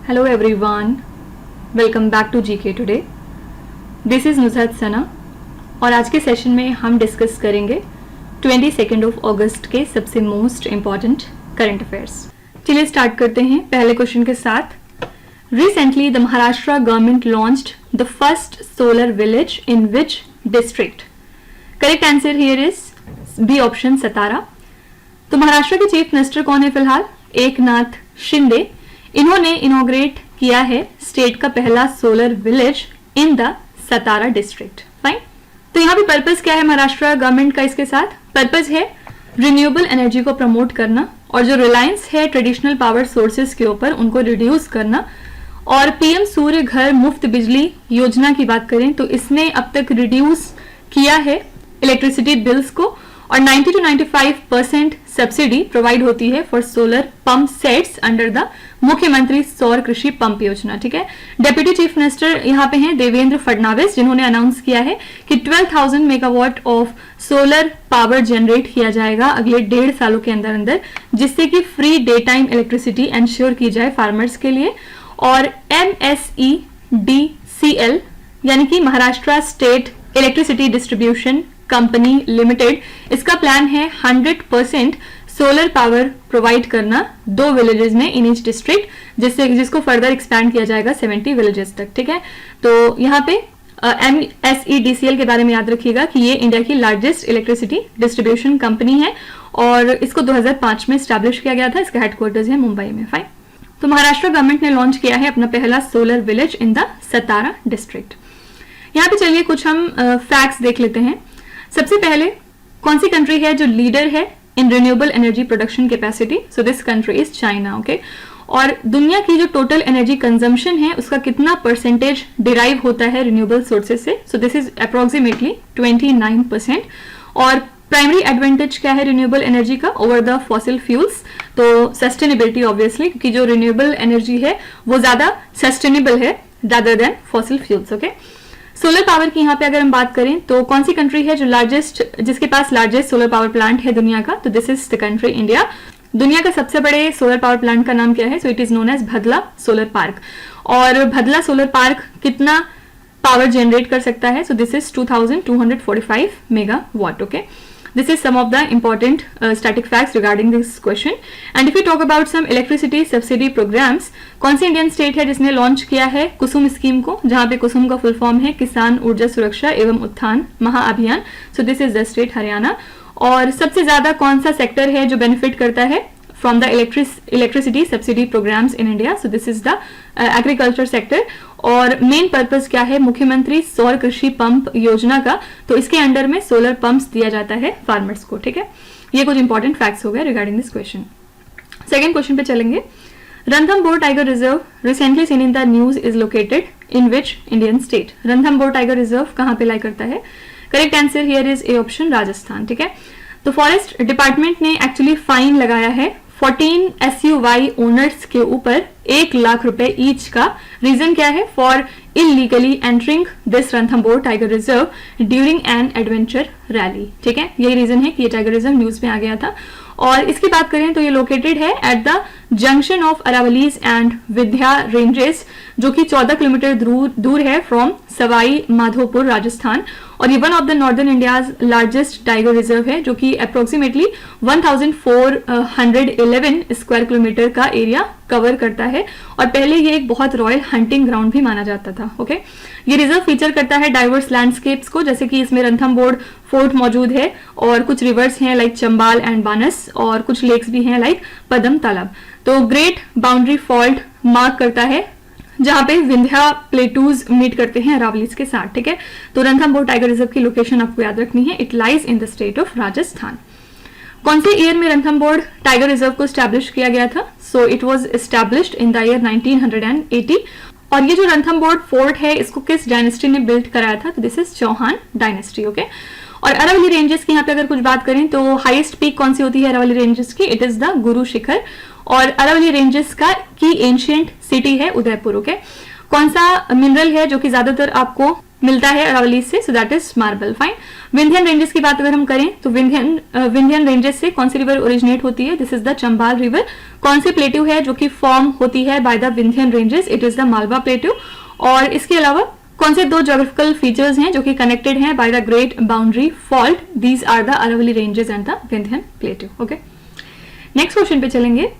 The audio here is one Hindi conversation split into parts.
Hello everyone, welcome back to GK Today. This is Nuzhat सना और आज के सेशन में हम डिस्कस करेंगे 22 ऑफ अगस्त के सबसे मोस्ट इम्पॉर्टेंट करंट अफेयर्स। चलिए स्टार्ट करते हैं पहले क्वेश्चन के साथ। Recently, the Maharashtra government launched the first solar village in which district? Correct answer here is B option सतारा। तो महाराष्ट्र के चीफ मिनिस्टर कौन है फिलहाल? एकनाथ शिंदे। इन्होंने इनॉग्रेट किया है स्टेट का पहला solar village in the Satara district. Fine. तो यहाँ पे पर्पस क्या है महाराष्ट्र गवर्नमेंट का? इसके साथ पर्पस है रिन्यूएबल एनर्जी को प्रमोट करना और जो रिलायंस है ट्रेडिशनल पावर सोर्सेज के ऊपर उनको रिड्यूस करना। और पीएम सूर्य घर मुफ्त बिजली योजना की बात करें तो इसने अब तक रिड्यूस किया है इलेक्ट्रिसिटी बिल्स को और 90 to 95% सब्सिडी प्रोवाइड होती है for solar pump sets under the मुख्यमंत्री सौर कृषि पंप योजना। ठीक है। डेप्यूटी चीफ मिनिस्टर यहाँ पे हैं देवेंद्र फडणवीस, जिन्होंने अनाउंस किया है कि 12,000 megawatt of solar power generate किया जाएगा अगले 1.5 सालों के अंदर अंदर, जिससे कि free day time electricity ensure की जाए फार्मर्स के लिए। और MSEDCL यानी कि Maharashtra state electricity distribution company limited, इसका प्लान है 100% सोलर पावर प्रोवाइड करना 2 विलेजेस में इन ईच डिस्ट्रिक्ट, जिसको फर्दर एक्सपैंड किया जाएगा 70 विलेजेस तक। ठीक है। तो यहाँ पे MSEDCL के बारे में याद रखिएगा कि ये इंडिया की लार्जेस्ट इलेक्ट्रिसिटी डिस्ट्रीब्यूशन कंपनी है और इसको 2005 में स्टैब्लिश किया गया था। इसका हेडक्वार्टर्स है मुंबई में। फाइन। तो महाराष्ट्र गवर्नमेंट ने लॉन्च किया है अपना पहला solar village in the Satara district. यहाँ पे चलिए कुछ हम फैक्ट्स देख लेते हैं। सबसे पहले कौन सी कंट्री है जो लीडर है in renewable energy production capacity? So this country is China. Okay. और दुनिया की जो टोटल एनर्जी कंजम्पशन है उसका कितना परसेंटेज डिराइव होता है रिन्यूएबल सोर्सेज से? सो दिस इज अप्रोक्सीमेटली 29%। और प्राइमरी एडवांटेज क्या है रिन्यूएबल एनर्जी का ओवर द फॉसिल फ्यूल्स? तो सस्टेनेबिलिटी ऑब्वियसली, क्योंकि जो रिन्यूएबल एनर्जी है वो ज्यादा सस्टेनेबल है rather than fossil fuels. Okay. Solar power की यहाँ पे अगर हम बात करें तो कौन सी कंट्री है जिसके पास लार्जेस्ट सोलर पावर प्लांट है दुनिया का? तो this is the country India. दुनिया का सबसे बड़े सोलर पावर प्लांट का नाम क्या है? So it is known as Bhadla solar park. और भदला सोलर पार्क कितना पावर जनरेट कर सकता है? So this is 2245 megawatt. Okay. This is some of the important static facts regarding this question. And if we talk about some electricity subsidy programs, कौन सी इंडियन स्टेट है जिसने लॉन्च किया है कुसुम स्कीम को, जहां पे कुसुम का फुल फॉर्म है किसान ऊर्जा सुरक्षा एवं उत्थान महाअभियान? सो this is the state Haryana. और सबसे ज्यादा कौन सा सेक्टर है जो बेनिफिट करता है from the electricity subsidy programmes in India? So this is the agriculture sector. और मेन पर्पस क्या है मुख्यमंत्री सौर कृषि पंप योजना का? तो इसके अंडर में सोलर पंप्स दिया जाता है फार्मर्स को। ठीक है। ये कुछ इंपॉर्टेंट फैक्ट्स हो गए regarding this question. Second question पे चलेंगे। Ranthambore tiger reserve recently seen in the news is located in which Indian state? Ranthambore tiger reserve कहाँ पे लाई करता है? Correct answer here is A option Rajasthan. ठीक है। तो फॉरेस्ट डिपार्टमेंट ने एक्चुअली फाइन लगाया है 14 SUV ओनर्स के ऊपर 1 लाख रुपए ईच का। रीजन क्या है? For illegally entering this Ranthambore tiger reserve during an adventure rally. ठीक है। यही रीजन है कि ये टाइगर रिजर्व न्यूज में आ गया था। और इसकी बात करें तो ये लोकेटेड है at the junction of Aravallis and Vindhya ranges, जो कि 14 किलोमीटर दूर है फ्रॉम सवाई माधोपुर राजस्थान। और ये one of the northern India's largest tiger reserve है, जो कि अप्रोक्सीमेटली 1411 स्क्वायर किलोमीटर का एरिया कवर करता है। और पहले ये एक बहुत रॉयल हंटिंग ग्राउंड भी माना जाता था। ओके। ये रिजर्व फीचर करता है डाइवर्स लैंडस्केप्स को, जैसे कि इसमें रणथंभौर फोर्ट मौजूद है और कुछ रिवर्स हैं लाइक चंबाल एंड बानस और कुछ लेक्स भी हैं लाइक पदम तालाब। तो ग्रेट बाउंड्री फॉल्ट मार्क करता है जहां पे विंध्या प्लेटूज मीट करते हैं अरावलीज के साथ। ठीक है। तो रणथंभौर टाइगर रिजर्व की लोकेशन आपको याद रखनी है। It lies in the state of Rajasthan. कौन से ईयर में रणथंभौर टाइगर रिजर्व को स्टैब्लिश किया गया था? So it was established in the year 1980। और ये जो रणथंभौर फोर्ट है इसको किस डायनेस्टी ने बिल्ड कराया था? तो this is Chauhan dynasty. Okay. और अरावली रेंजेस की यहाँ पे अगर कुछ बात करें तो हाईएस्ट पीक कौन सी होती है अरावली रेंजेस की? It is the Guru Shikhar. और अरावली रेंजेस की एंशिएंट सिटी है उदयपुर। ओके। कौन सा मिनरल है जो कि ज्यादातर आपको मिलता है अरावली से, सो that is marble. Fine. Vindhyan ranges की बात अगर हम करें तो विंध्यन रेंजेस से कौन सी रिवर ओरिजिनेट होती है? This is the Chambal river. कौन सी प्लेट्यू है जो कि फॉर्म होती है by the Vindhyan ranges? It is the Malwa plateau. और इसके अलावा कौन से दो ज्योग्राफिकल फीचर्स हैं जो कि कनेक्टेड हैं by the great boundary fault? These are the Aravalli ranges and the Vindhyan plateau. Okay, next question पे चलेंगे।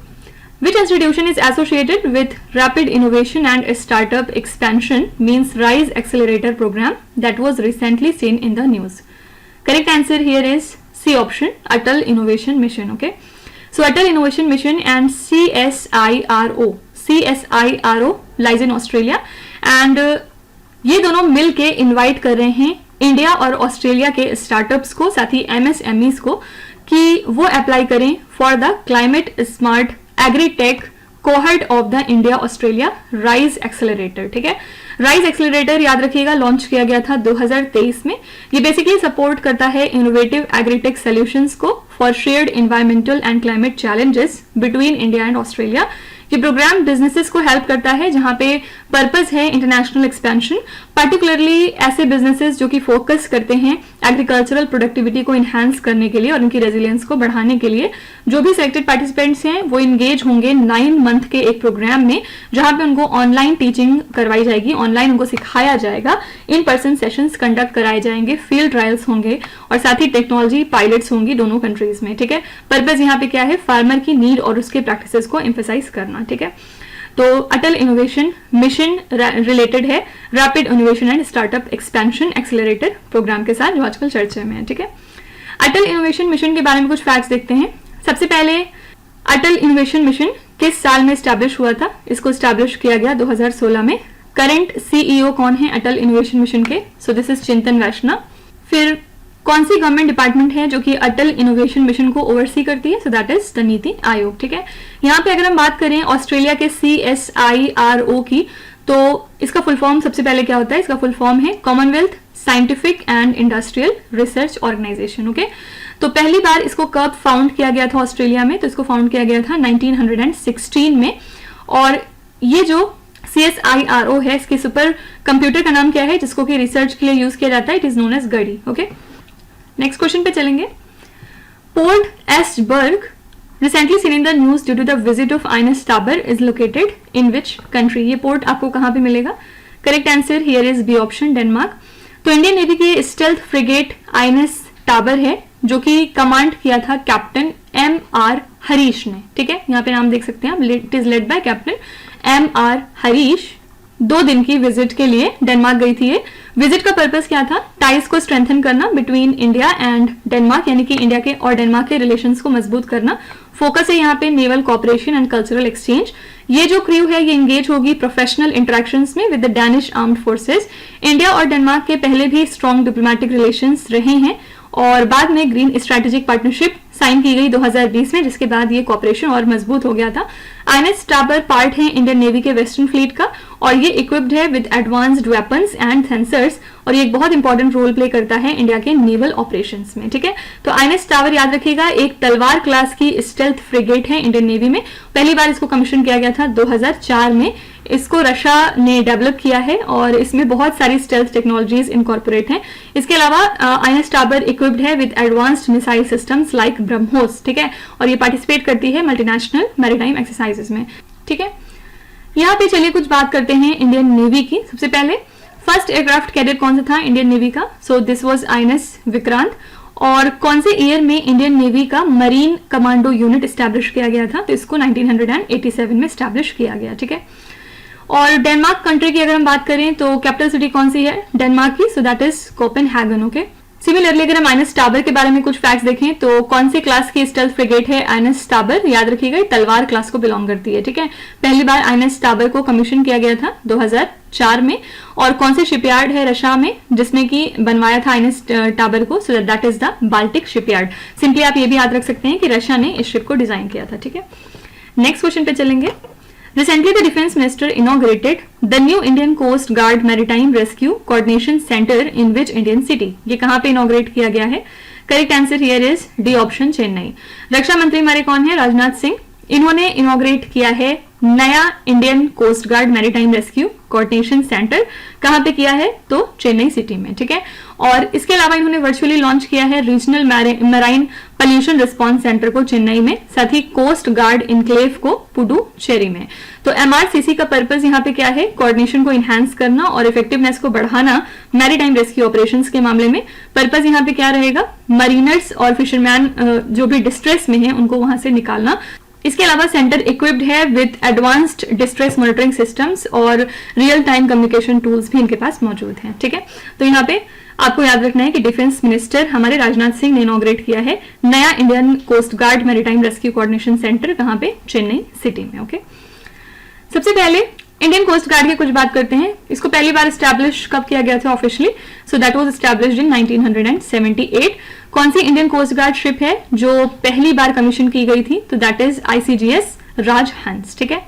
Which institution is associated with rapid innovation and startup expansion means RISE Accelerator program that was recently seen in the news? Correct answer here is C option, Atal Innovation Mission. Okay, so Atal Innovation Mission and CSIRO lies in Australia and ये दोनों मिल के इन्वाइट कर रहे हैं इंडिया और ऑस्ट्रेलिया के स्टार्टअप्स को, साथ ही MSMEs को, कि वो अप्लाई करें for the climate smart agritech cohort of the India Australia rise accelerator. ठीक है, राइज एक्सेलरेटर याद रखिएगा लॉन्च किया गया था 2023 में। ये बेसिकली सपोर्ट करता है इनोवेटिव एग्रीटेक सॉल्यूशंस को for shared environmental and climate challenges between India and Australia. ये प्रोग्राम बिजनेसेस को हेल्प करता है जहां पे पर्पस है इंटरनेशनल एक्सपेंशन, पर्टिकुलरली ऐसे बिजनेसेस जो कि फोकस करते हैं एग्रीकल्चरल प्रोडक्टिविटी को इन्हांस करने के लिए और उनकी रेजिलियंस को बढ़ाने के लिए। जो भी सिलेक्टेड पार्टिसिपेंट्स हैं वो इंगेज होंगे 9 मंथ के एक प्रोग्राम में जहां पे उनको ऑनलाइन टीचिंग करवाई जाएगी, ऑनलाइन उनको सिखाया जाएगा, इन पर्सन सेशंस कंडक्ट कराए जाएंगे, फील्ड ट्रायल्स होंगे और साथ ही टेक्नोलॉजी पायलट्स होंगी दोनों कंट्रीज में। ठीक है, पर्पस यहाँ पे क्या है? फार्मर की नीड और उसके प्रैक्टिसेस को एम्फेसाइज करना। ठीक है, तो अटल इनोवेशन मिशन रिलेटेड है rapid innovation and startup expansion accelerator programme के साथ जो आजकल चर्चा में है। ठीक है, अटल इनोवेशन मिशन के बारे में कुछ फैक्ट्स देखते हैं। सबसे पहले अटल इनोवेशन मिशन किस साल में स्टैब्लिश हुआ था? इसको स्टैब्लिश किया गया 2016 में। करंट CEO कौन है अटल इनोवेशन मिशन के? सो दिस इज चिंतन वैष्णव। फिर कौन सी गवर्नमेंट डिपार्टमेंट है जो कि अटल इनोवेशन मिशन को ओवरसी करती है? सो that is the NITI Aayog. ठीक है, यहाँ पे अगर हम बात करें ऑस्ट्रेलिया के CSIRO की, तो इसका फुल फॉर्म सबसे पहले क्या होता है? इसका फुल फॉर्म है commonwealth scientific and industrial research organisation. Okay, तो पहली बार इसको कब फाउंड किया गया था ऑस्ट्रेलिया में? तो इसको फाउंड किया गया था 1916 में। और ये जो CSIRO है इसके सुपर कंप्यूटर का नाम क्या है जिसको कि रिसर्च के लिए यूज किया जाता है? इट इज नोन एज गडी। ओके, नेक्स्ट क्वेश्चन पे चलेंगे। Port Esbjerg recently seen in the news due to the visit of INS Tabar is located in which country? ये पोर्ट आपको कहां पे मिलेगा? Correct answer here is B option, Denmark. तो इंडियन नेवी की स्टेल्थ फ्रिगेट आइनस टाबर है जो कि कमांड किया था कैप्टन MR हरीश ने। ठीक है, यहाँ पे नाम देख सकते हैं आप, it is led by captain MR Harish. 2 दिन की विजिट के लिए डेनमार्क गई थी ये। विजिट का पर्पस क्या था? टाइज को स्ट्रेंथन करना बिटवीन इंडिया एंड डेनमार्क, यानी कि इंडिया के और डेनमार्क के रिलेशंस को मजबूत करना। फोकस है यहाँ पे naval cooperation and cultural exchange. ये जो क्रू है ये एंगेज होगी प्रोफेशनल इंटरेक्शंस में with the Danish armed forces. India और डेनमार्क के पहले भी स्ट्रॉन्ग डिप्लोमेटिक रिलेशंस रहे हैं और बाद में ग्रीन स्ट्रेटेजिक पार्टनरशिप साइन की गई 2020 में, जिसके बाद ये कॉपरेशन और मजबूत हो गया था। आइनस टाबर पार्ट है इंडियन नेवी के वेस्टर्न फ्लीट का और ये इक्विप्ड है with advanced weapons and sensors और ये एक बहुत इंपॉर्टेंट रोल प्ले करता है इंडिया के नेवल ऑपरेशंस में। ठीक है, तो आइनस टावर याद रखिएगा एक तलवार क्लास की स्टेल्थ फ्रिगेट है इंडियन नेवी में। पहली बार इसको कमीशन किया गया था 2004 में। इसको रशिया ने डेवलप किया है और इसमें बहुत सारी स्टेल्थ टेक्नोलॉजीज इनकॉर्पोरेट हैं। इसके अलावा आइनस टाबर इक्विप्ड है with advanced missile systems like BrahMos. ठीक है, और ये पार्टिसिपेट करती है मल्टीनेशनल मैरीटाइम एक्सरसाइजेस में। ठीक है, यहाँ पे चलिए कुछ बात करते हैं इंडियन नेवी की। सबसे पहले फर्स्ट एयरक्राफ्ट कैडेट कौन सा था इंडियन नेवी का? So this was INS Vikrant. और कौन से ईयर में इंडियन नेवी का मरीन कमांडो यूनिट स्टैब्लिश किया गया था? तो इसको 1987 में स्टैब्लिश किया गया। ठीक है, और डेनमार्क कंट्री की अगर हम बात करें तो कैपिटल सिटी कौन सी है डेनमार्क की? सो that is Copenhagen. Okay, similarly अगर हम आइनस टाबर के बारे में कुछ फैक्ट्स देखें तो कौन से क्लास की स्टेल्थ फ्रिगेट है आइनस टाबर? याद रखिएगा तलवार क्लास को बिलोंग करती है। ठीक है, पहली बार आइनस टाबर को कमीशन किया गया था 2004 में। और कौन से शिपयार्ड है रशिया में जिसने की बनवाया था आइनस टाबर को? So that is the Baltic shipyard. Simply आप ये भी याद रख सकते हैं कि रशिया ने इस शिप को डिजाइन किया था। ठीक है, नेक्स्ट क्वेश्चन पे चलेंगे। Recently, the Defense Minister inaugurated the new Indian Coast Guard Maritime Rescue Coordination Center in which Indian city? ये कहाँ पे inaugurate किया गया है? Correct answer here is D option, Chennai. रक्षा मंत्री हमारे कौन है? राजनाथ सिंह। इन्होंने inaugurate किया है नया Indian coast guard maritime rescue coordination centre कहां पे किया है, तो चेन्नई सिटी में, ठीक है। और इसके अलावा इन्होंने वर्चुअली लॉन्च किया है regional marine pollution response centre को चेन्नई में, साथ ही कोस्ट गार्ड इनक्लेव को पुडुचेरी में। तो एमआरसीसी का पर्पस यहाँ पे क्या है, कोऑर्डिनेशन को इनहैंस करना और इफेक्टिवनेस को बढ़ाना मैरीटाइम रेस्क्यू ऑपरेशंस के मामले में। पर्पस यहाँ पे क्या रहेगा, मरीनर्स और फिशरमैन जो भी डिस्ट्रेस में है उनको वहां से निकालना। इसके अलावा सेंटर इक्विप्ड है with advanced distress monitoring systems और रियल टाइम कम्युनिकेशन टूल्स भी इनके पास मौजूद हैं, ठीक है। तो यहाँ पे आपको याद रखना है कि डिफेंस मिनिस्टर हमारे राजनाथ सिंह ने इनॉग्रेट किया है नया Indian coast guard maritime rescue coordination centre, कहां पे, चेन्नई सिटी में, ओके। सबसे पहले इंडियन कोस्ट गार्ड की कुछ बात करते हैं। इसको पहली बार स्टैब्लिश कब किया गया था officially, so that was established in 1978। कौन सी इंडियन कोस्ट गार्ड शिप है जो पहली बार कमीशन की गई थी, तो दैट इज आईसीजीएस राजहंस, ठीक है।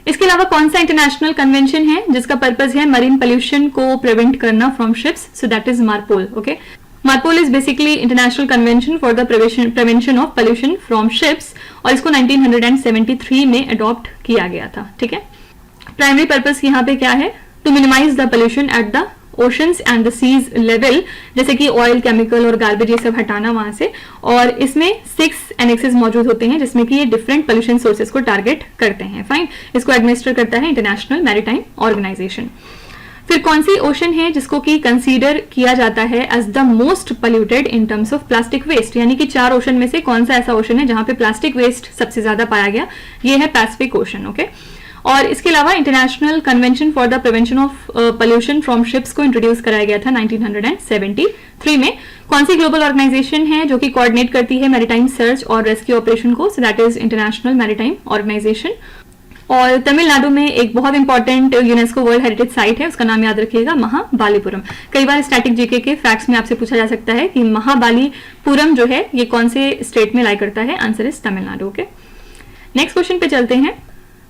इसके अलावा कौन सा इंटरनेशनल कन्वेंशन है जिसका पर्पस है मरीन पोल्यूशन को प्रिवेंट करना from ships, so that is MARPOL, okay. MARPOL is basically international convention for the prevention of pollution from ships, और इसको 1973 में अडॉप्ट किया गया था, ठीक है। प्राइमरी पर्पस यहाँ पे क्या है, to minimise the pollution at the oceans and the seas level, जैसे कि ऑयल, केमिकल और गार्बेज ये सब हटाना वहां से। और इसमें 6 एनेक्सेस मौजूद होते हैं जिसमें कि ये डिफरेंट पोल्यूशन सोर्सेज को टारगेट करते हैं, फाइन। इसको एडमिनिस्टर करता है इंटरनेशनल मैरीटाइम ऑर्गेनाइजेशन। फिर कौन सी ओशन है जिसको कि कंसीडर किया जाता है as the most polluted in terms of plastic waste, यानी कि 4 ओशन में से कौन सा ऐसा ओशन है जहां पे प्लास्टिक वेस्ट सबसे ज्यादा पाया गया, ये है पैसिफिक ओशन, ओके। और इसके अलावा international convention for the prevention of pollution from ships को इंट्रोड्यूस कराया गया था 1973 में। कौन सी ग्लोबल ऑर्गेनाइजेशन है जो कि कोऑर्डिनेट करती है मैरीटाइम सर्च और रेस्क्यू ऑपरेशन को, so that is international maritime organisation. और तमिलनाडु में एक बहुत important UNESCO world heritage site है, उसका नाम याद रखिएगा, महाबालीपुरम। कई बार स्टैटिक जीके के फैक्ट्स में आपसे पूछा जा सकता है कि महाबालीपुरम जो है ये कौन से स्टेट में लाई करता है, answer is Tamil Nadu, okay. Next question पे चलते हैं।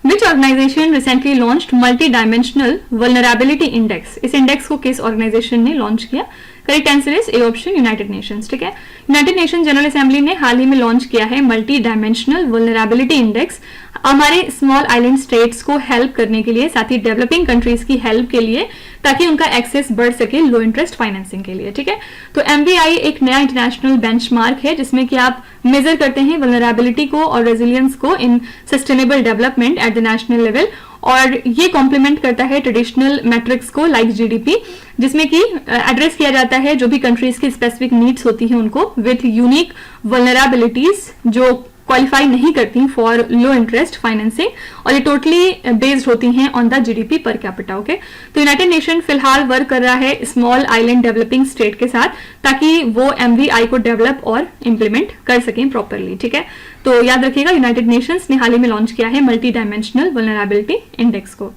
Which organization recently launched multi-dimensional vulnerability index? इस इंडेक्स को किस ऑर्गेनाइजेशन ने लॉन्च किया? Correct answer is A option, United Nations, ठीक है। यूनाइटेड नेशन जनरल असेंबली ने हाल ही में लॉन्च किया है मल्टी डायमेंशनल वल्नरेबिलिटी इंडेक्स, हमारे स्मॉल आइलैंड स्टेट्स को हेल्प करने के लिए, साथ ही डेवलपिंग कंट्रीज की हेल्प के लिए, ताकि उनका एक्सेस बढ़ सके लो इंटरेस्ट फाइनेंसिंग के लिए, ठीक है। तो एमवीआई एक नया इंटरनेशनल बेंचमार्क है जिसमें कि आप मेजर करते हैं वल्नरेबिलिटी को और रेजिलियंस को इन sustainable development at the national level, और ये कॉम्प्लीमेंट करता है ट्रेडिशनल मैट्रिक्स को लाइक जीडीपी, जिसमें कि एड्रेस किया जाता है जो भी कंट्रीज की स्पेसिफिक नीड्स होती है उनको विथ यूनिक वल्नरेबिलिटीज जो क्वालिफाई नहीं करती फॉर लो इंटरेस्ट फाइनेंसिंग, और ये टोटली बेस्ड होती हैं on the GDP per capita, okay. तो यूनाइटेड नेशन फिलहाल वर्क कर रहा है स्मॉल आइलैंड डेवलपिंग स्टेट के साथ ताकि वो एमवीआई को डेवलप और इंप्लीमेंट कर सकें प्रॉपरली, ठीक है। तो याद रखिएगा यूनाइटेड नेशंस ने हाल ही में लॉन्च किया है मल्टी डायमेंशनल वल्नरेबिलिटी इंडेक्स को।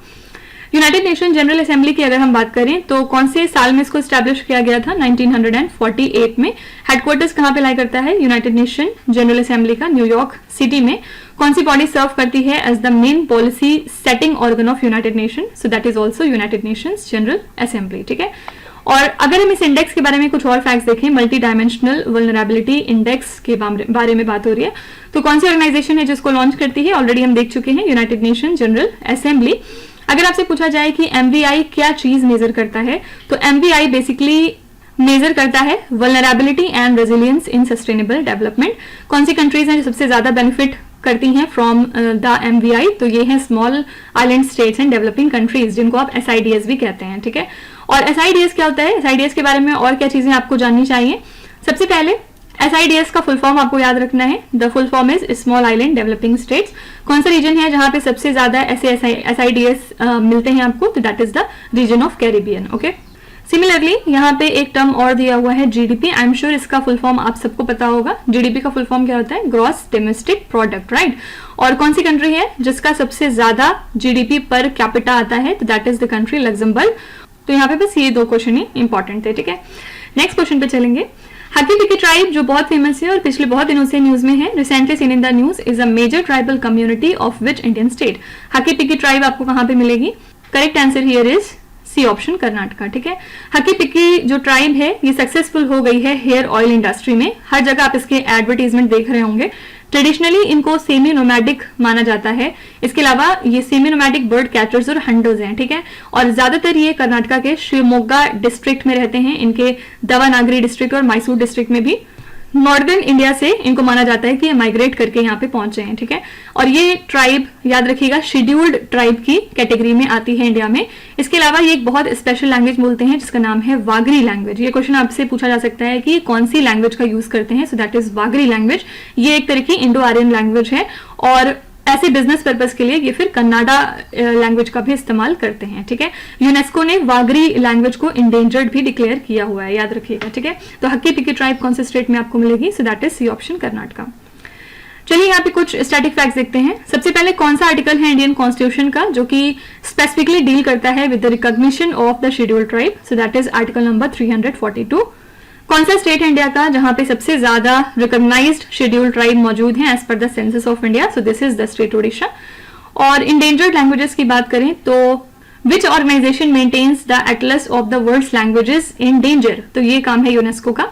यूनाइटेड नेशन जनरल असेंबली की अगर हम बात करें तो कौन से साल में इसको स्टैब्लिश किया गया था, 1948 में। हेडक्वार्टर्स कहां पे लाई करता है यूनाइटेड नेशन जनरल असेंबली का, न्यूयॉर्क सिटी में। कौन सी बॉडी सर्व करती है as the main policy setting organ of United Nation, so that is also United Nations General Assembly, ठीक है। और अगर हम इस इंडेक्स के बारे में कुछ और फैक्ट्स देखें, मल्टी डायमेंशनल वल्नरेबिलिटी इंडेक्स के बारे में बात हो रही है, तो कौन सी ऑर्गेनाइजेशन है जिसको लॉन्च करती है, ऑलरेडी हम देख चुके हैं, यूनाइटेड नेशन जनरल असेंबली। अगर आपसे पूछा जाए कि एमवीआई क्या चीज मेजर करता है, तो एमवीआई बेसिकली मेजर करता है vulnerability and resilience in sustainable development. कौन सी कंट्रीज हैं जो सबसे ज्यादा बेनिफिट करती हैं फ्रॉम द एमवीआई, तो ये है small island states and developing countries, जिनको आप एसआईडीएस भी कहते हैं, ठीक है। और एसआईडीएस क्या होता है, एसआईडीएस के बारे में और क्या चीजें आपको जाननी चाहिए। सबसे पहले एसआईडीएस का फुल फॉर्म आपको याद रखना है, the full form is small island developing states. कौन सा रीजन है जहां पे सबसे ज्यादा ऐसे एसआईडीएस मिलते हैं आपको, तो that is the region of Caribbean, okay. Similarly यहाँ पे एक टर्म और दिया हुआ है जीडीपी, आई एम श्योर इसका फुल फॉर्म आप सबको पता होगा। जीडीपी का फुल फॉर्म क्या होता है, ग्रॉस डोमेस्टिक प्रोडक्ट, राइट। और कौन सी कंट्री है जिसका सबसे ज्यादा जीडीपी पर कैपिटा आता है, तो that is the country Luxembourg. तो यहाँ पे बस ये 2 क्वेश्चन ही इंपॉर्टेंट थे, ठीक है। नेक्स्ट क्वेश्चन पे चलेंगे। हकी पिकी ट्राइब जो बहुत फेमस है और पिछले बहुत दिनों से न्यूज में है, recently seen in the news, is a major tribal community of which Indian state. Hakki Pikki tribe आपको कहां पे मिलेगी, correct answer here is C option, Karnataka, ठीक है। हकी पिकी जो ट्राइब है ये सक्सेसफुल हो गई है हेयर ऑयल इंडस्ट्री में। हर जगह आप इसके एडवर्टीजमेंट देख रहे होंगे, ट्रेडिशनली इनको सेमी नोमैडिक माना जाता है। इसके अलावा ये सेमी नोमैडिक बर्ड कैचर्स और हंटर्स हैं, ठीक है। और ज्यादातर ये कर्नाटका के शिवमोगा डिस्ट्रिक्ट में रहते हैं, इनके दवानागरी डिस्ट्रिक्ट और मैसूर डिस्ट्रिक्ट में भी। नॉर्दर्न इंडिया से इनको माना जाता है कि ये माइग्रेट करके यहाँ पे पहुंचे हैं, ठीक है। और ये ट्राइब याद रखिएगा शेड्यूल्ड ट्राइब की कैटेगरी में आती है इंडिया में। इसके अलावा ये एक बहुत स्पेशल लैंग्वेज बोलते हैं जिसका नाम है वागरी लैंग्वेज। ये क्वेश्चन आपसे पूछा जा सकता है कि कौन सी लैंग्वेज का यूज करते हैं, सो दैट इज वागरी लैंग्वेज। ये एक तरह की इंडो आर्यन लैंग्वेज है और ऐसे बिजनेस पर्पस के लिए ये फिर कन्नाडा लैंग्वेज का भी इस्तेमाल करते हैं, ठीक है। यूनेस्को ने वागरी लैंग्वेज को इंडेंजर्ड भी डिक्लेयर किया हुआ है, याद रखिएगा, ठीक है। तो हक्की पिक्की ट्राइब कौन से स्टेट में आपको मिलेगी, so that is C option Karnataka. चलिए यहाँ पे कुछ स्टैटिक फैक्ट्स देखते हैं। सबसे पहले कौन सा आर्टिकल है इंडियन कॉन्स्टिट्यूशन का जो कि स्पेसिफिकली डील करता है with the recognition of the scheduled tribe, so that is article number 342। कौन सा स्टेट है इंडिया का जहां पे सबसे ज्यादा रिकॉग्नाइज्ड शेड्यूल्ड ट्राइब मौजूद हैं as per the census of India, so this is the state Odisha. और इंडेंजर्ड लैंग्वेजेस की बात करें तो which organisation maintains the atlas of the world's languages in danger, तो ये काम है यूनेस्को का।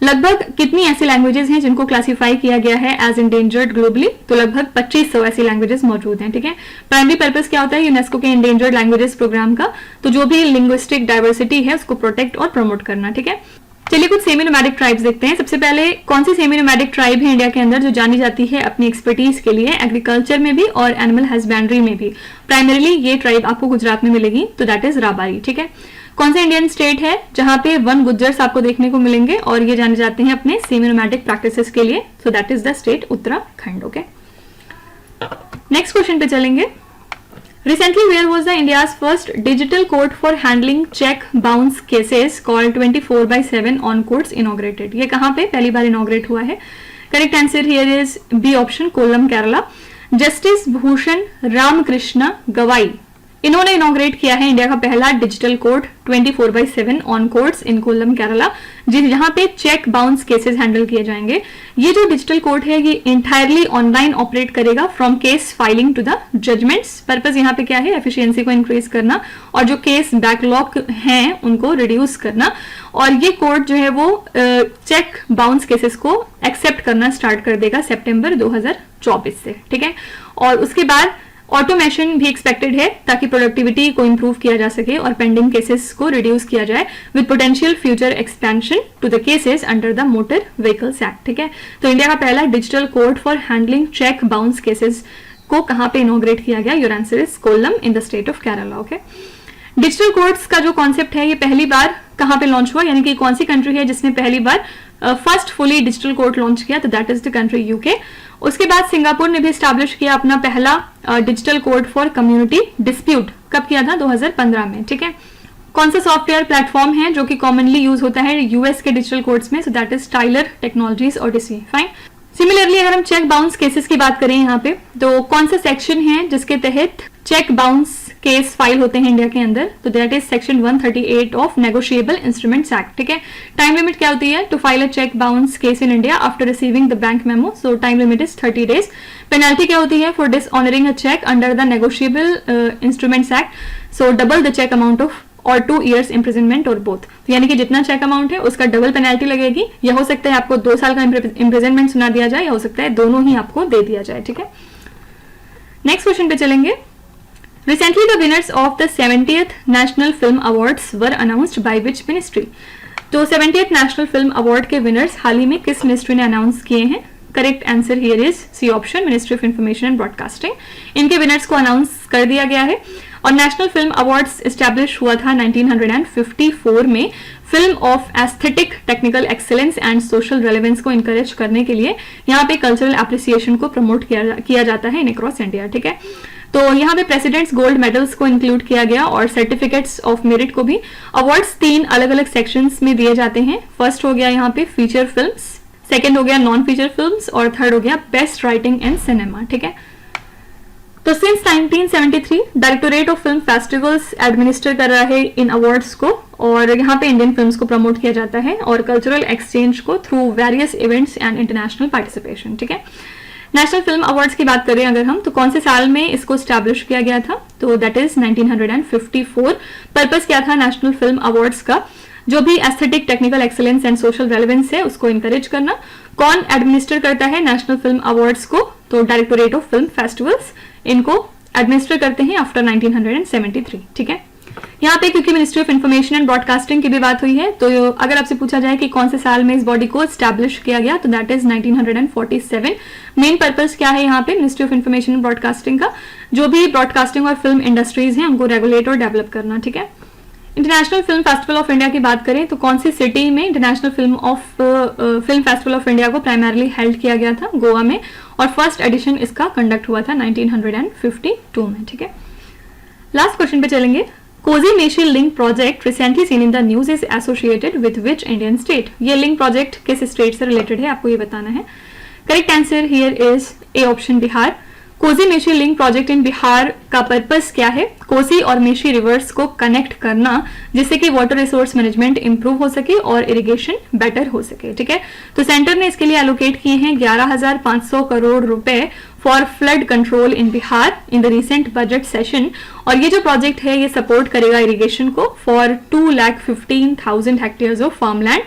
लगभग कितनी ऐसी लैंग्वेजेस हैं जिनको क्लासिफाई किया गया है एज इंडेंजर्ड ग्लोबली, तो लगभग 2500 ऐसी लैंग्वेजेस मौजूद हैं, ठीक है। प्राइमरी पर्पस क्या होता है यूनेस्को के इंडेंजर्ड लैंग्वेजेस प्रोग्राम का, तो जो भी लिंग्विस्टिक डाइवर्सिटी है उसको प्रोटेक्ट और प्रमोट करना, ठीक है। चलिए कुछ सेमी नोमैडिक ट्राइब्स देखते हैं। सबसे पहले कौन सी सेमी नोमैडिक ट्राइब है इंडिया के अंदर जो जानी जाती है अपनी एक्सपर्टीज के लिए एग्रीकल्चर में भी और एनिमल हस्बेंड्री में भी। प्राइमरीली ये ट्राइब आपको गुजरात में मिलेगी, तो दैट इज राबारी, ठीक है। कौन सा इंडियन स्टेट है जहां पे 1 गुज्जर्स आपको देखने को मिलेंगे और ये जाने जाते हैं अपने सेमी नोमैडिक प्रैक्टिसेस के लिए, सो that is the state Uttarakhand, okay. Next question पे चलेंगे। Recently, where was the India's first digital court for handling check bounce cases called 24/7 on courts inaugurated? ये कहाँ पे पहली बार इनॉग्रेट हुआ है? Correct answer here is B option, Kollam Kerala. Justice Bhushan Ramakrishna Gavai इन्होंने इनॉग्रेट किया है इंडिया का पहला digital court 24/7 on courts in Kollam Kerala, जहां पे चेक बाउंस केसेस हैंडल किए जाएंगे। ये जो डिजिटल कोर्ट है ये इंटायरली ऑनलाइन ऑपरेट करेगा from case filing to the judgments. Purpose यहाँ पे क्या है, एफिशिएंसी को इंक्रीज करना और जो केस बैकलॉग हैं उनको रिड्यूस करना। और ये कोर्ट जो है वो चेक बाउंस केसेस को एक्सेप्ट करना स्टार्ट कर देगा सितंबर 2024 से, ठीक है। और उसके बाद ऑटोमेशन भी एक्सपेक्टेड है ताकि प्रोडक्टिविटी को इंप्रूव किया जा सके और पेंडिंग केसेस को रिड्यूस किया जाए with potential future expansion to the cases under the motor vehicles act, ठीक है। तो इंडिया का पहला digital court for handling cheque bounce cases को कहां पे इनॉग्रेट किया गया? Your answer is Kollam in the state of Kerala, okay. Digital courts का जो कॉन्सेप्ट है ये पहली बार कहां पे लॉन्च हुआ, यानी कि कौन सी कंट्री है जिसने पहली बार first fully digital court launch किया? तो that is the country UK. उसके बाद सिंगापुर ने भी स्टैब्लिश किया अपना पहला digital court for community dispute. कब किया था? 2015 में, ठीक है। कौन सा सॉफ्टवेयर प्लेटफॉर्म है जो कि कॉमनली यूज होता है यूएस के डिजिटल कोर्ट्स में? So that is Tyler Technologies Odyssey, fine. Similarly अगर हम चेक बाउंस केसेस की बात करें यहाँ पे, तो कौन सा सेक्शन है जिसके तहत चेक बाउंस केस फाइल होते हैं इंडिया के अंदर? तो that is section 138 of negotiable instruments act, ठीक है। टाइम लिमिट क्या होती है to file a cheque bounce case in India after receiving the bank memo? So time limit is 30 days. Penalty क्या होती है for dishonouring a cheque under the negotiable instruments act? So double the cheque amount of और 2 years imprisonment और बोथ, यानी कि जितना चेक अमाउंट है उसका डबल पेनल्टी लगेगी। या हो सकता है आपको 2 साल का इम्प्रिजनमेंट सुना दिया जाए, या हो सकता है दोनों ही आपको दे दिया जाए, ठीक है। नेक्स्ट क्वेश्चन पे चलेंगे। Recently, the winners of the 70th National Film Awards were announced by which ministry? तो 70th National Film Award के विनर्स हाल ही में किस मिनिस्ट्री ने अनाउंस किए हैं? Correct answer here is C option, ministry of information and broadcasting. इनके विनर्स को अनाउंस कर दिया गया है। और नेशनल फिल्म अवार्ड्स एस्टैब्लिश हुआ था 1954 में film of aesthetic technical excellence and social relevance को इनकरेज करने के लिए। यहाँ पे कल्चरल एप्रिसिएशन को प्रमोट किया जाता है इन अक्रॉस इंडिया, ठीक है। तो यहाँ पे प्रेसिडेंट्स गोल्ड मेडल्स को इंक्लूड किया गया और सर्टिफिकेट्स ऑफ मेरिट को भी। अवार्ड्स 3 अलग अलग सेक्शंस में दिए जाते हैं। फर्स्ट हो गया यहाँ पे फीचर फिल्म्स, सेकंड हो गया नॉन फीचर फिल्म्स और थर्ड हो गया बेस्ट राइटिंग इन सिनेमा, ठीक है। तो since 1973 directorate of film festivals administer कर रहा है इन अवार्ड्स को, और यहाँ पे इंडियन फिल्म्स को प्रमोट किया जाता है और कल्चरल एक्सचेंज को through various events and international participation, ठीक है। नेशनल फिल्म अवार्ड्स की बात करें अगर हम, तो कौन से साल में इसको स्टैब्लिश किया गया था? तो दैट इज 1954। पर्पस क्या था नेशनल फिल्म अवार्ड्स का? जो भी aesthetic technical excellence and social relevance है उसको इंकरेज करना कौन एडमिनिस्टर करता है नेशनल फिल्म अवार्ड्स को? तो डायरेक्टोरेट ऑफ फिल्म फेस्टिवल्स इनको एडमिनिस्टर करते हैं आफ्टर 1973, ठीक है। यहाँ पे क्योंकि ministry of information and broadcasting की भी बात हुई है, तो अगर आपसे पूछा जाए कि कौन से साल में इस बॉडी को स्टैब्लिश किया गया, तो दैट इज 1947। मेन पर्पस क्या है यहाँ पे ministry of information and broadcasting का? जो भी ब्रॉडकास्टिंग और फिल्म इंडस्ट्रीज हैं उनको रेगुलेट और डेवलप करना, ठीक है। International film festival of India की बात करें तो कौन सी सिटी में international film festival of India को प्राइमरली हेल्ड किया गया था? गोवा में, और फर्स्ट एडिशन इसका कंडक्ट हुआ था 1952 में, ठीक है। लास्ट क्वेश्चन पे चलेंगे। Cozi Mechi link project recently seen in the news is associated with which Indian state? ये लिंक प्रोजेक्ट किस स्टेट से रिलेटेड है, आपको ये बताना है। Correct answer here is A option, Bihar. Kosi मेशी लिंक प्रोजेक्ट इन बिहार का पर्पस क्या है? कोसी और मेशी रिवर्स को कनेक्ट करना, जिससे कि वाटर रिसोर्स मैनेजमेंट इंप्रूव हो सके और इरिगेशन बेटर हो सके, ठीक है। तो सेंटर ने इसके लिए एलोकेट किए हैं 11,500 करोड़ रुपए for flood control in Bihar in the recent budget session. और ये जो प्रोजेक्ट है ये सपोर्ट करेगा इरिगेशन को फॉर 2,15,000 हेक्टेयर्स ऑफ फार्मलैंड,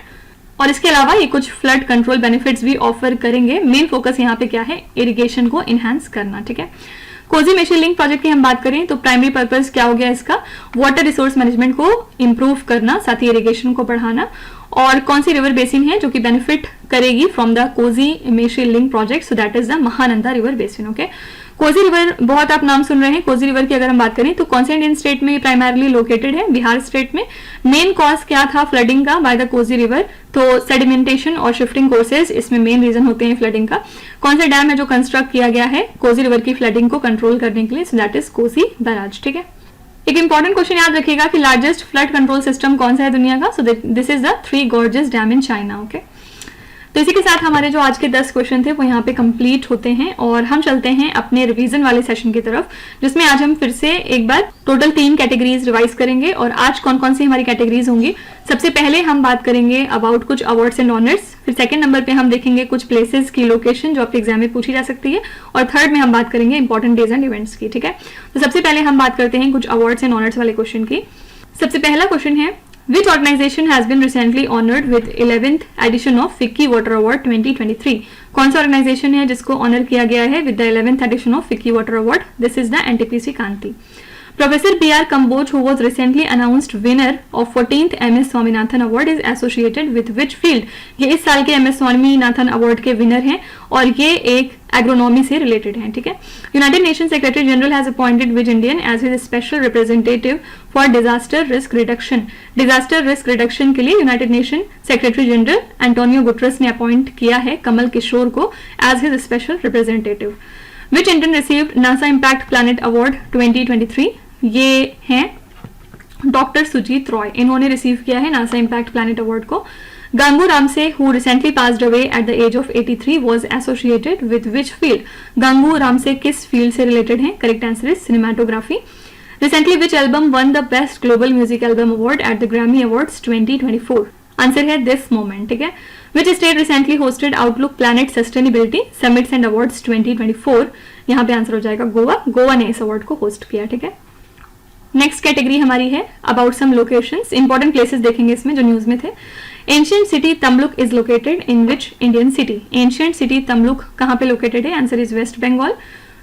और इसके अलावा ये कुछ फ्लड कंट्रोल बेनिफिट्स भी ऑफर करेंगे। मेन फोकस यहाँ पे क्या है? इरिगेशन को इनहेंस करना, ठीक है। कोजी मेशी लिंक प्रोजेक्ट की हम बात करें तो प्राइमरी पर्पस क्या हो गया इसका? वाटर रिसोर्स मैनेजमेंट को इंप्रूव करना, साथ ही इरिगेशन को बढ़ाना। और कौन सी रिवर बेसिन है जो कि बेनिफिट करेगी from the Kosi Mechi link project? So that is the Mahananda river basin, okay. Kosi river बहुत आप नाम सुन रहे हैं। कोजी रिवर की अगर हम बात करें तो कौन से इंडियन स्टेट में प्राइमरली लोकेटेड है? बिहार स्टेट में। मेन कॉज क्या था फ्लडिंग का बाय द कोजी रिवर? तो सेडिमेंटेशन और शिफ्टिंग कोर्सेज इसमें मेन रीजन होते हैं फ्लडिंग का। कौन सा डैम है जो कंस्ट्रक्ट किया गया है कोजी रिवर की फ्लडिंग को कंट्रोल करने के लिए? सो दैट इज कोसी बैराज, ठीक है। एक इंपॉर्टेंट क्वेश्चन याद रखिएगा कि लार्जेस्ट फ्लड कंट्रोल सिस्टम कौन सा है दुनिया का? So this is the three gorges dam in China, okay. तो इसी के साथ हमारे जो आज के 10 क्वेश्चन थे वो यहाँ पे कंप्लीट होते हैं और हम चलते हैं अपने रिवीजन वाले सेशन की तरफ, जिसमें आज हम फिर से एक बार टोटल 3 कैटेगरीज रिवाइज करेंगे। और आज कौन कौन सी हमारी कैटेगरीज होंगी? सबसे पहले हम बात करेंगे अबाउट कुछ अवार्ड्स एंड ऑनर्स, फिर सेकंड नंबर पे हम देखेंगे कुछ प्लेसेस की लोकेशन जो आपके एग्जाम में पूछी जा सकती है, और थर्ड में हम बात करेंगे इंपॉर्टेंट डेज एंड इवेंट्स की, ठीक है। तो सबसे पहले हम बात करते हैं कुछ अवार्ड्स एंड ऑनर्स वाले क्वेश्चन की। सबसे पहला क्वेश्चन है, Which organization has been recently honored with 11th edition of FICCI Water Award 2023? कौन सा ऑर्गेनाइजेशन है जिसको ऑनर किया गया है with the 11th edition of FICCI Water Award? This is the NTPC Kanti. Professor B.R. Kamboj, who was recently announced winner of 14th MS Swaminathan Award, is associated with which field? ये इस साल के MS स्वामीनाथन अवार्ड के विनर हैं और ये एक एग्रोनॉमी से रिलेटेड हैं, ठीक है। United Nation secretary general has appointed which Indian as his special representative for disaster risk reduction? Disaster risk reduction के लिए United Nation secretary general Antonio Guterres ने अपॉइंट किया है कमल किशोर को as his special representative. Which Indian received NASA impact planet award 2023? ये हैं डॉक्टर सुजीत रॉय, इन्होंने रिसीव किया है नासा इम्पैक्ट प्लैनेट अवार्ड को। गांगू Ramsay, who recently passed away at the age of 83, was associated with which field? Gangu Ramsay किस फील्ड से रिलेटेड हैं? Correct answer is cinematography. Recently, which album won the Best Global Music Album Award at the Grammy Awards 2024? Answer है This Moment, ठीक है। Which state recently hosted Outlook Planet Sustainability Summits and Awards 2024? यहाँ पे आंसर हो जाएगा गोवा। गोवा ने इस अवार्ड को होस्ट किया, ठीक है। नेक्स्ट कैटेगरी हमारी है about some locations, important places देखेंगे इसमें जो न्यूज में थे। Ancient city Tamluk is located in which Indian city? Ancient city Tamluk कहाँ पे लोकेटेड है? Answer is West Bengal.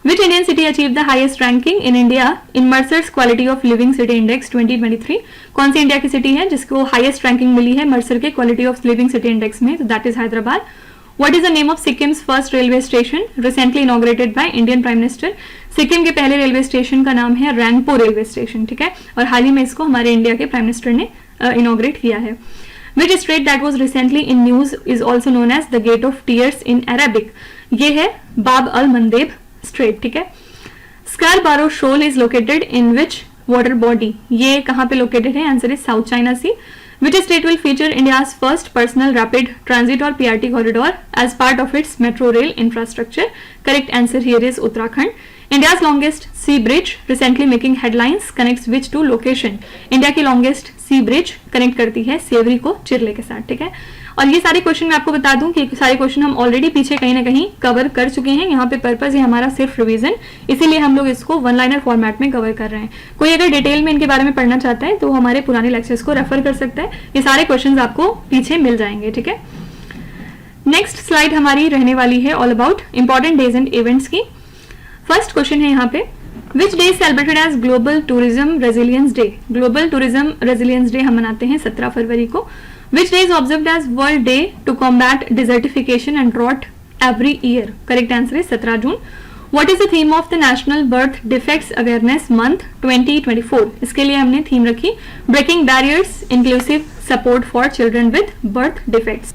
Which Indian city achieve the highest ranking in India in Mercer's quality of living city index 2023? कौन सी इंडिया की सिटी है जिसको हाईएस्ट रैंकिंग मिली है मर्सर के quality of living city index में? तो that is Hyderabad. What is the name of Sikkim's first railway station recently inaugurated by Indian Prime Minister? Sikkim के पहले रेलवे स्टेशन का नाम है रैंगपो रेलवे स्टेशन, ठीक है, और हाल ही में इसको हमारे इंडिया के प्राइम मिनिस्टर ने इनॉग्रेट किया है। Which strait that was recently in news is also known as the Gate of Tears in Arabic? ये है बाब अल मंदेब स्ट्रेट, ठीक है। Scarborough Shoal is located in which water body? ये कहाँ पे लोकेटेड है? Answer is South China Sea. Which state will feature India's first personal rapid transit or PRT corridor as part of its metro rail infrastructure? Correct answer here is Uttarakhand. India's longest sea bridge recently making headlines connects which two location? India की longest sea bridge कनेक्ट करती है सेवरी को चिरले के साथ, ठीक है। और ये सारे क्वेश्चन मैं आपको बता दूं कि सारे क्वेश्चन हम ऑलरेडी पीछे कहीं ना कहीं कवर कर चुके हैं। यहाँ पे पर्पस है हमारा सिर्फ रिवीजन, इसीलिए हम लोग इसको वन लाइनर फॉर्मेट में कवर कर रहे हैं। कोई अगर डिटेल में इनके बारे में पढ़ना चाहता है तो हमारे पुराने लेक्चर्स को रेफर कर सकता है। ये सारे क्वेश्चन आपको पीछे मिल जाएंगे, ठीक है। नेक्स्ट स्लाइड हमारी रहने वाली है all about important days and events की। फर्स्ट क्वेश्चन है यहाँ पे, which day celebrated as global tourism resilience day. Global tourism resilience day हम मनाते हैं 17 फरवरी को। Which day is observed as world day to combat desertification and drought every year. Correct answer है 17 जून। What is the theme of the National Birth Defects Awareness Month 2024? इसके लिए हमने थीम रखी Breaking Barriers, Inclusive Support for Children with Birth Defects।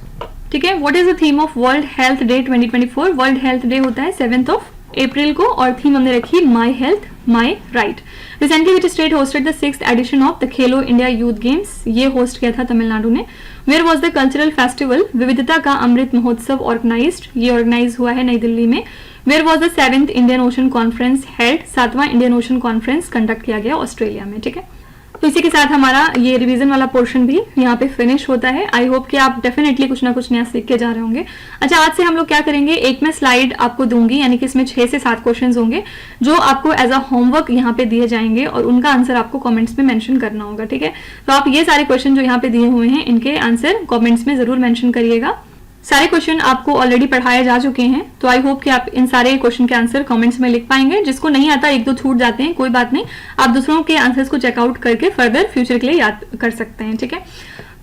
ठीक है, What is the theme of World Health Day 2024? World Health Day होता है 7th of April को और थीम हमने रखी My Health My Right। Recently which state hosted the 6th edition of the Khelo India Youth Games? ये होस्ट किया था तमिलनाडु ने। Where was the cultural festival विविधता का अमृत महोत्सव ऑर्गेनाइज्ड? ये ऑर्गेनाइज हुआ है नई दिल्ली में। Where was the 7th Indian Ocean Conference held? 7वां इंडियन ओशन कॉन्फ्रेंस कंडक्ट किया गया ऑस्ट्रेलिया में। ठीक है, तो इसी के साथ हमारा ये रिवीजन वाला पोर्शन भी यहाँ पे फिनिश होता है। आई होप कि आप डेफिनेटली कुछ ना कुछ नया सीख के जा रहे होंगे। अच्छा, आज से हम लोग क्या करेंगे, एक मैं स्लाइड आपको दूंगी, यानी कि इसमें 6 से 7 क्वेश्चंस होंगे जो आपको एज अ होमवर्क यहाँ पे दिए जाएंगे और उनका आंसर आपको कमेंट्स में मेंशन करना होगा। ठीक है, तो आप ये सारे क्वेश्चन जो यहाँ पे दिए हुए हैं इनके आंसर कॉमेंट्स में जरूर मेंशन करिएगा। सारे क्वेश्चन आपको ऑलरेडी पढ़ाए जा चुके हैं, तो आई होप कि आप इन सारे क्वेश्चन के आंसर कमेंट्स में लिख पाएंगे। जिसको नहीं आता, एक दो छूट जाते हैं, कोई बात नहीं, आप दूसरों के आंसर्स को चेकआउट करके फर्दर फ्यूचर के लिए याद कर सकते हैं। ठीक है,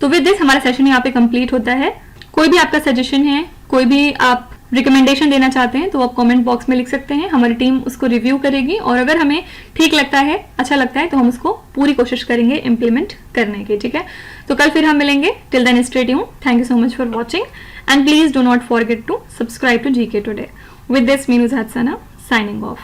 तो विद दिस हमारा सेशन यहाँ पे कंप्लीट होता है। कोई भी आपका सजेशन है, कोई भी आप रिकमेंडेशन देना चाहते हैं तो आप कमेंट बॉक्स में लिख सकते हैं। हमारी टीम उसको रिव्यू करेगी और अगर हमें ठीक लगता है, अच्छा लगता है, तो हम उसको पूरी कोशिश करेंगे इम्प्लीमेंट करने की। ठीक है, तो कल फिर हम मिलेंगे। Till then stay tuned. Thank you so much for watching and please do not forget to subscribe to GK Today. With this, Meenuz Hatsana signing off.